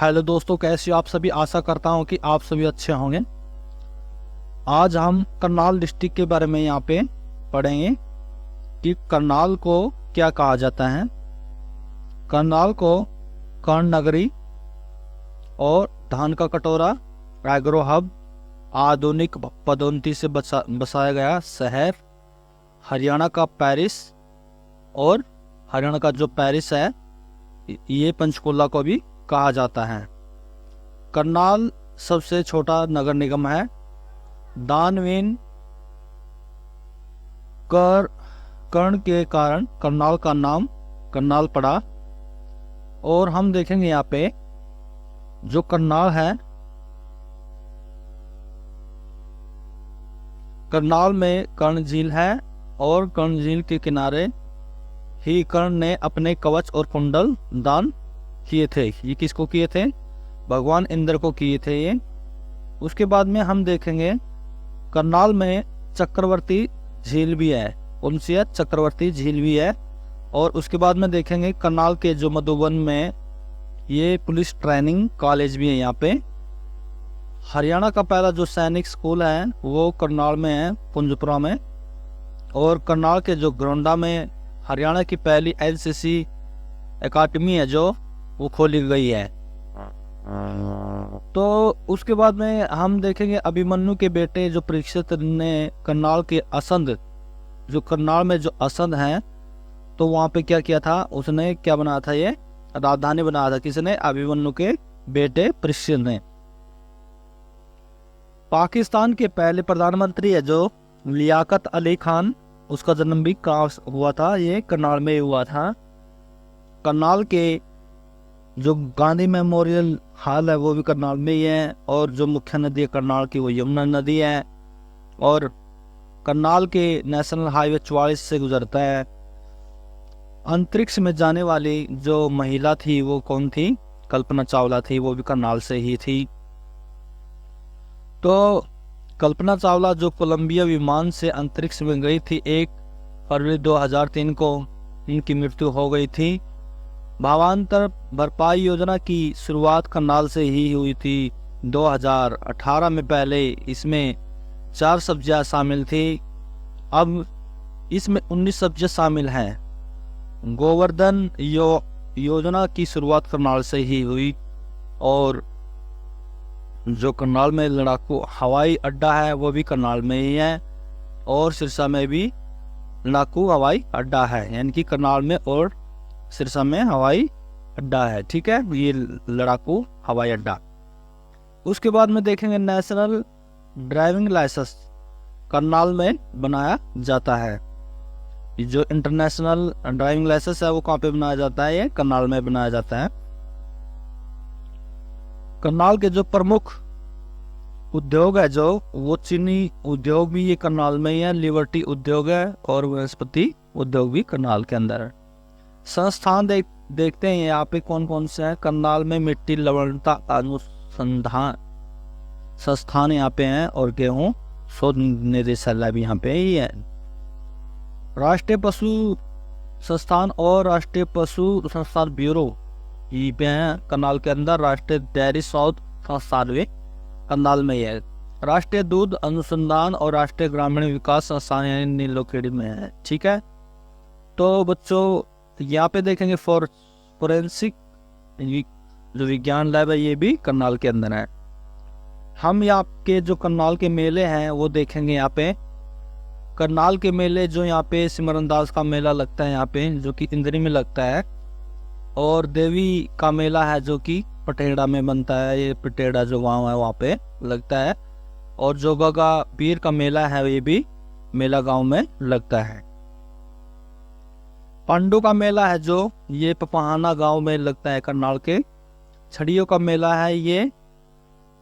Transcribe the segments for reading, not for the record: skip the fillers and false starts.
Hello दोस्तों, कैसे हो आप सभी। आशा करता हूं कि आप सभी अच्छे होंगे। आज हम करनाल डिस्ट्रिक्ट के बारे में यहाँ पे पढ़ेंगे कि करनाल को क्या कहा जाता है। करनाल को कर्ण नगरी और धान का कटोरा, एग्रो हब, आधुनिक पदोन्नति से बसाया गया शहर, हरियाणा का पेरिस, और हरियाणा का जो पेरिस है ये पंचकुला को भी कहा जाता है। करनाल सबसे छोटा नगर निगम है। दानवीन कर्ण के कारण करनाल का नाम करनाल पड़ा। और हम देखेंगे यहाँ पे जो करनाल है, करनाल में कर्ण झील है और कर्ण झील के किनारे ही कर्ण ने अपने कवच और कुंडल दान किए थे। ये किसको किए थे? भगवान इंद्र को किए थे ये। उसके बाद में हम देखेंगे करनाल में चक्रवर्ती झील भी है, उनसे चक्रवर्ती झील भी है। और उसके बाद में देखेंगे करनाल के जो मधुबन में ये पुलिस ट्रेनिंग कॉलेज भी है यहाँ पे। हरियाणा का पहला जो सैनिक स्कूल है वो करनाल में है, पुंजपुरा में। और करनाल के जो गोंडा में हरियाणा की पहली एनसीसी एकेडमी है जो वो खोली गई है। तो उसके बाद में हम देखेंगे अभिमन्यु के बेटे जो परीक्षित ने करनाल के असंध, जो करनाल में जो असंध है, तो वहां पे क्या किया था, उसने क्या बनाया था, ये राजधानी बनाया था। किसने? अभिमन्यु के बेटे परीक्षित ने। पाकिस्तान के पहले प्रधानमंत्री है जो लियाकत अली खान, उसका जन्म भी कहाँ हुआ था? ये करनाल में हुआ था। करनाल के जो गांधी मेमोरियल हॉल है वो भी करनाल में ही है। और जो मुख्य नदी है करनाल की वो यमुना नदी है। और करनाल के नेशनल हाईवे 44 से गुजरता है। अंतरिक्ष में जाने वाली जो महिला थी वो कौन थी? कल्पना चावला थी, वो भी करनाल से ही थी। तो कल्पना चावला जो कोलंबिया विमान से अंतरिक्ष में गई थी 1 फरवरी 2003 को, इनकी मृत्यु हो गई थी। भावांतर भरपाई योजना की शुरुआत करनाल से ही हुई थी 2018 में। पहले इसमें 4 सब्जियां शामिल थी, अब इसमें 19 सब्जियां शामिल हैं। गोवर्धन योजना की शुरुआत करनाल से ही हुई। और जो करनाल में लड़ाकू हवाई अड्डा है वो भी करनाल में ही है। और सिरसा में भी लड़ाकू हवाई अड्डा है, यानी कि करनाल में और सिरसा में हवाई अड्डा है। ठीक है, ये लड़ाकू हवाई अड्डा। उसके बाद में देखेंगे नेशनल ड्राइविंग लाइसेंस करनाल में बनाया जाता है। जो इंटरनेशनल ड्राइविंग लाइसेंस है वो कहाँ पे बनाया जाता है? ये करनाल में बनाया जाता है। करनाल के जो प्रमुख उद्योग है जो वो चीनी उद्योग भी ये करनाल में ही है, लिबर्टी उद्योग है, और वनस्पति उद्योग भी करनाल के अंदर है। संस्थान देखते हैं यहाँ पे कौन कौन से हैं। करनाल में मिट्टी लवणता अनुसंधान संस्थान यहाँ पे हैं, और गेहूं शोध निदेशालय भी यहाँ पे ही है। राष्ट्रीय पशु संस्थान और राष्ट्रीय पशु संस्थान ब्यूरो ये पे हैं करनाल के अंदर। राष्ट्रीय डेयरी शोध संस्थान भी करनाल में ही है। राष्ट्रीय दूध अनुसंधान और राष्ट्रीय ग्रामीण विकास संस्थान नीलोखेड़ी में है। ठीक है, तो बच्चों यहाँ पे देखेंगे फोरेंसिक जो विज्ञान लैब है ये भी करनाल के अंदर है। हम यहाँ के जो करनाल के मेले हैं वो देखेंगे। यहाँ पे करनाल के मेले जो यहाँ पे सिमरनदास का मेला लगता है यहाँ पे, जो कि इंद्री में लगता है। और देवी का मेला है जो कि पटेड़ा में बनता है, ये पटेड़ा जो गाँव है वहाँ पे लगता है। और जो गगा पीर का मेला है ये भी मेला गाँव में लगता है। पांडु का मेला है जो ये पपहाना गांव में लगता है करनाल के। छड़ियों का मेला है ये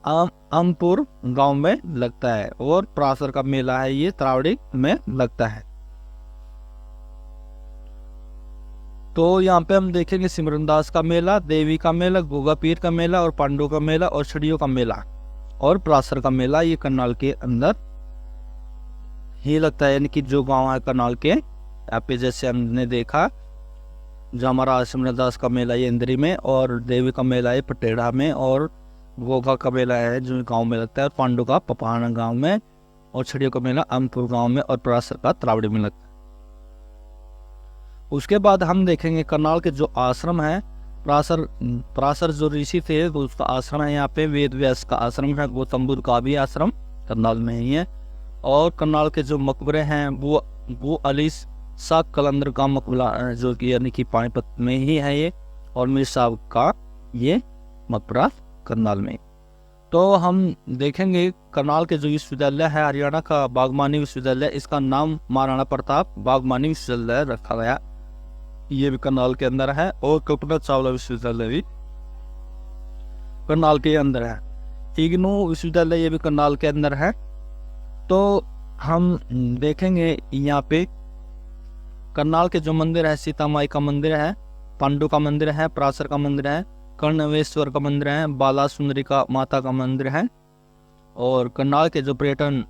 अमपुर गांव में लगता है। और प्रासर का मेला है ये तरावड़ी में लगता है। तो यहाँ पे हम देखेंगे सिमरनदास का मेला, देवी का मेला, गोगा पीर का मेला, और पांडु का मेला, और छड़ियों का मेला, और प्रासर का मेला ये करनाल के अंदर ही लगता है। यानी कि जो गांव है करनाल के यहाँ पे जैसे हमने देखा जो हमारा सिमरदास का मेला है इंद्री में, और देवी का मेला है पटेढ़ा में, और गोगा का मेला है जो गांव में लगता है, और पांडु का पपाना गांव में, और छड़ियों का मेला अमपुर गांव में, और परासर का त्रावड़ी में लगता है। उसके बाद हम देखेंगे करनाल के जो आश्रम है, परासर जो ऋषि थे तो उसका आश्रम है यहाँ पे, वेद व्यास का आश्रम है, गौतम बुद्ध का भी आश्रम करनाल में ही है। और करनाल के जो मकबरे हैं वो अली शाह कलंदर का मकबरा जो कि यानी कि पानीपत में ही है ये, और मीर साहब का ये मकबरा करनाल में। तो हम देखेंगे करनाल के जो विश्वविद्यालय है हरियाणा का बागवानी विश्वविद्यालय, इसका नाम महाराणा प्रताप बागवानी विश्वविद्यालय रखा गया, ये भी करनाल के अंदर है। और कल्पना चावला विश्वविद्यालय भी करनाल के अंदर है। इग्नू विश्वविद्यालय ये भी करनाल के अंदर है। तो हम देखेंगे यहाँ पे करनाल के जो मंदिर है, सीता माई का मंदिर है, पांडु का मंदिर है, परासर का मंदिर है, कर्णवेश्वर का मंदिर है, बाला सुंदरी का माता का मंदिर है। और करनाल के जो पर्यटन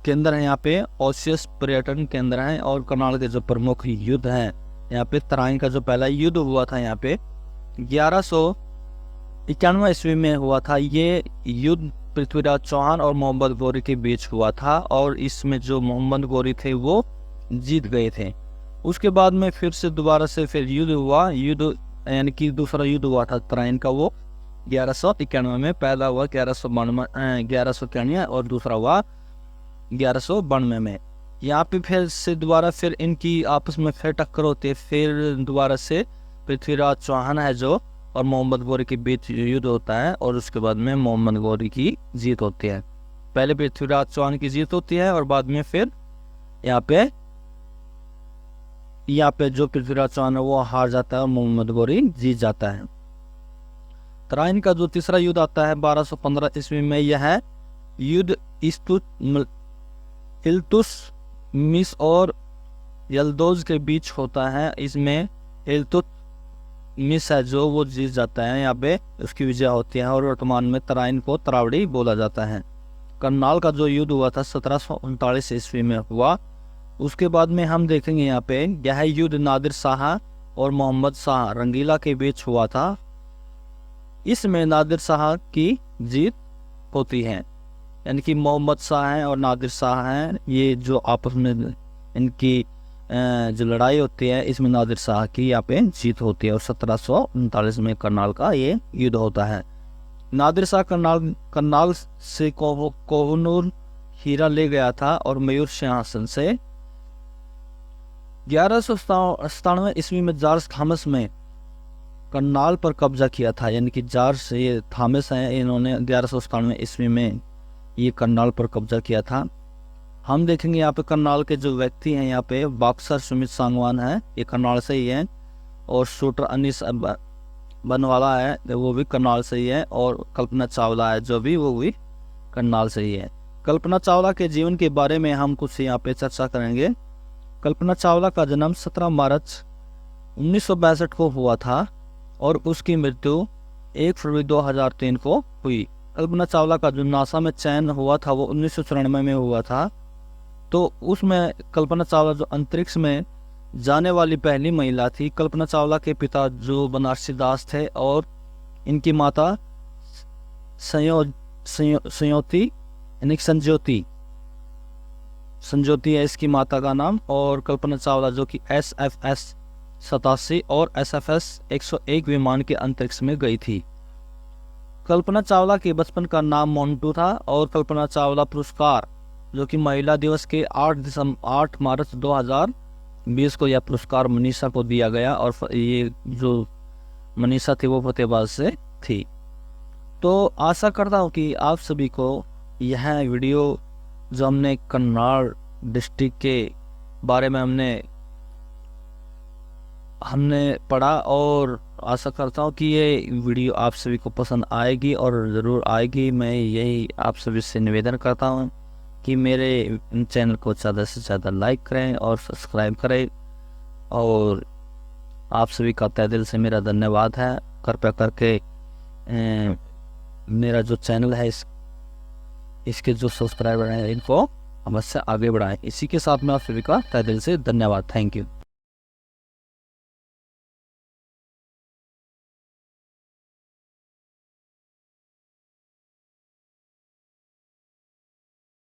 केंद्र है यहाँ पे ओसियस पर्यटन केंद्र है। और करनाल के जो प्रमुख युद्ध है यहाँ पे, तराइन का जो पहला युद्ध हुआ था यहाँ पे 1191 ईस्वी में हुआ था। ये युद्ध पृथ्वीराज चौहान और मोहम्मद गौरी के बीच हुआ था, और इसमें जो मोहम्मद गौरी थे वो जीत गए थे। उसके बाद में फिर से दोबारा से फिर युद्ध हुआ, यानी कि दूसरा युद्ध हुआ था तराइन का, वो 1191 में। पहला हुआ 1191 और दूसरा हुआ 1192 में। यहाँ पे फिर से दोबारा फिर इनकी आपस में फिर टक्कर होती है, फिर दोबारा से पृथ्वीराज चौहान है जो और मोहम्मद गौरी के बीच युद्ध होता है, और उसके बाद में मोहम्मद गौरी की जीत होती है। पहले पृथ्वीराज चौहान की जीत होती है, और बाद में फिर यहाँ पे जो पृथ्वीराज चौहान है वो हार जाता है और मोहम्मद गौरी जीत जाता है। तराइन का जो तीसरा युद्ध आता है 1215 ईस्वी में, यह है युद्ध इल्तुतमिश और यल्दौज के बीच होता है। इसमें इल्तुतमिश है जो वो जीत जाता है, यहाँ पे उसकी विजय होती है, और वर्तमान में तराइन को त्रावड़ी बोला जाता है। करनाल का जो युद्ध हुआ था 1739 ईस्वी में हुआ। उसके बाद में हम देखेंगे यहाँ पे यह युद्ध नादिर शाह और मोहम्मद शाह रंगीला के बीच हुआ था। इसमें नादिर शाह की जीत होती है, यानी कि मोहम्मद शाह हैं और नादिर शाह हैं, ये जो आपस में इनकी जो लड़ाई होती है इसमें नादिर शाह की यहाँ पे जीत होती है, और 1739 में करनाल का ये युद्ध होता है। नादिर शाह करनाल से कोहनूर हीरा ले गया था और मयूर सिंहासन से। 1197 ईस्वी में जॉर्ज थॉमस में करनाल पर कब्जा किया था, यानी कि जॉर्ज ये थॉमस हैं, इन्होंने 1197 ईस्वी में ये करनाल पर कब्जा किया था। हम देखेंगे यहाँ पे करनाल के जो व्यक्ति हैं, यहाँ पे बॉक्सर सुमित सांगवान है, ये करनाल से ही है, और शूटर अनीस बनवाला है वो भी करनाल से ही है, और कल्पना चावला है जो भी वो भी करनाल से ही है। कल्पना चावला के जीवन के बारे में हम कुछ यहाँ पे चर्चा करेंगे। कल्पना चावला का जन्म 17 मार्च 1962 को हुआ था, और उसकी मृत्यु 1 फरवरी 2003 को हुई। कल्पना चावला का जो नासा में चयन हुआ था वो 1994 में हुआ था। तो उसमें कल्पना चावला जो अंतरिक्ष में जाने वाली पहली महिला थी। कल्पना चावला के पिता जो बनारसी दास थे, और इनकी माता संयोती यानी संजोती है इसकी माता का नाम। और कल्पना चावला जो कि SFS 87 और SFS 101 विमान के अंतरिक्ष में गई थी। कल्पना चावला के बचपन का नाम मोन्टू था, और कल्पना चावला पुरस्कार जो कि महिला दिवस के 8 मार्च 2020 को यह पुरस्कार मनीषा को दिया गया, और ये जो मनीषा थी वो फतेहाबाद से थी। तो आशा करता हूँ कि आप सभी को यह वीडियो जो हमने करनाल डिस्ट्रिक्ट के बारे में हमने पढ़ा, और आशा करता हूँ कि ये वीडियो आप सभी को पसंद आएगी, और ज़रूर आएगी। मैं यही आप सभी से निवेदन करता हूँ कि मेरे चैनल को ज़्यादा से ज़्यादा लाइक करें और सब्सक्राइब करें, और आप सभी का तहे दिल से मेरा धन्यवाद है। कृपया करके मेरा जो चैनल है इसके जो सब्सक्राइबर हैं इनको हम इससे आगे बढ़ाएं। इसी के साथ में आप सभी का तहे दिल से धन्यवाद। Thank you.